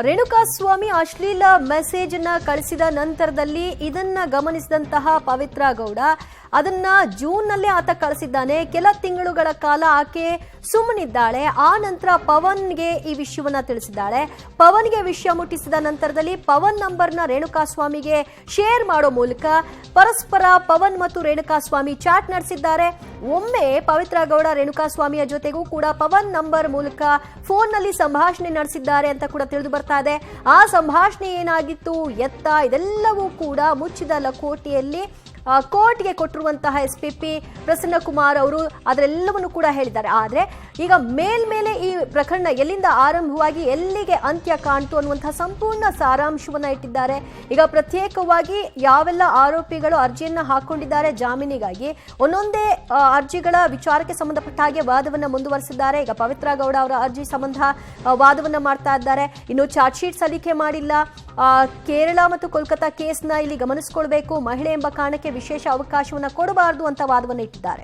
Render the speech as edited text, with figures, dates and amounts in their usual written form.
ರೇಣುಕಾಸ್ವಾಮಿ ಅಶ್ಲೀಲ ಮೆಸೇಜ್ ಅನ್ನ ಕಳಿಸಿದ ನಂತರದಲ್ಲಿ ಇದನ್ನ ಗಮನಿಸಿದಂತಹ ಪವಿತ್ರ ಗೌಡ ಅದನ್ನ ಜೂನ್ ನಲ್ಲಿ ಆತ ಕಳಿಸಿದ್ದಾನೆ. ಕೆಲ ತಿಂಗಳುಗಳ ಕಾಲ ಆಕೆ ಸುಮ್ಮನಿದ್ದಾಳೆ. ಆ ನಂತರ ಪವನ್ಗೆ ಈ ವಿಷಯವನ್ನ ತಿಳಿಸಿದ್ದಾಳೆ. ಪವನ್ಗೆ ವಿಷಯ ಮುಟ್ಟಿಸಿದ ನಂತರದಲ್ಲಿ ಪವನ್ ನಂಬರ್ನ ರೇಣುಕಾಸ್ವಾಮಿಗೆ ಶೇರ್ ಮಾಡೋ ಮೂಲಕ ಪರಸ್ಪರ ಪವನ್ ಮತ್ತು ರೇಣುಕಾಸ್ವಾಮಿ ಚಾಟ್ ನಡೆಸಿದ್ದಾರೆ. ಒಮ್ಮೆ ಪವಿತ್ರ ಗೌಡ ರೇಣುಕಾಸ್ವಾಮಿಯ ಜೊತೆಗೂ ಕೂಡ ಪವನ್ ನಂಬರ್ ಮೂಲಕ ಫೋನ್ ನಲ್ಲಿ ಸಂಭಾಷಣೆ ನಡೆಸಿದ್ದಾರೆ ಅಂತ ಕೂಡ ತಿಳಿದು ಬರ್ತಾ ಇದೆ. ಆ ಸಂಭಾಷಣೆ ಏನಾಗಿತ್ತು, ಎತ್ತ, ಇದೆಲ್ಲವೂ ಕೂಡ ಮುಚ್ಚಿದ ಲಕೋಟೆಯಲ್ಲಿ ಕೋರ್ಟ್ಗೆ ಕೊಟ್ಟಿರುವಂತಹ ಎಸ್ಪಿಪಿ ಪ್ರಸನ್ನ ಕುಮಾರ್ ಅವರು ಅದರೆಲ್ಲವನ್ನು ಕೂಡ ಹೇಳಿದ್ದಾರೆ. ಆದರೆ ಈಗ ಮೇಲ್ಮೇಲೆ ಈ ಪ್ರಕರಣ ಎಲ್ಲಿಂದ ಆರಂಭವಾಗಿ ಎಲ್ಲಿಗೆ ಅಂತ್ಯ ಕಾಣ್ತು ಅನ್ನುವಂತಹ ಸಂಪೂರ್ಣ ಸಾರಾಂಶವನ್ನ ಇಟ್ಟಿದ್ದಾರೆ. ಈಗ ಪ್ರತ್ಯೇಕವಾಗಿ ಯಾವೆಲ್ಲ ಆರೋಪಿಗಳು ಅರ್ಜಿಯನ್ನ ಹಾಕೊಂಡಿದ್ದಾರೆ ಜಾಮೀನಿಗಾಗಿ ಒಂದೊಂದೇ ಅರ್ಜಿಗಳ ವಿಚಾರಕ್ಕೆ ಸಂಬಂಧಪಟ್ಟ ಹಾಗೆ ವಾದವನ್ನ ಮುಂದುವರೆಸಿದ್ದಾರೆ. ಈಗ ಪವಿತ್ರ ಗೌಡ ಅವರ ಅರ್ಜಿ ಸಂಬಂಧ ವಾದವನ್ನ ಮಾಡ್ತಾ ಇದ್ದಾರೆ. ಇನ್ನು ಚಾರ್ಜ್ ಶೀಟ್ ಸಲ್ಲಿಕೆ ಮಾಡಿಲ್ಲ. ಕೇರಳ ಮತ್ತು ಕೋಲ್ಕತ್ತಾ ಕೇಸ್ನ ಇಲ್ಲಿ ಗಮನಿಸಿಕೊಳ್ಬೇಕು. ಮಹಿಳೆ ಎಂಬ ಕಾರಣಕ್ಕೆ ವಿಶೇಷ ಅವಕಾಶವನ್ನ ಕೊಡಬಾರದು ಅಂತ ವಾದವನ್ನ ಇಟ್ಟಿದ್ದಾರೆ.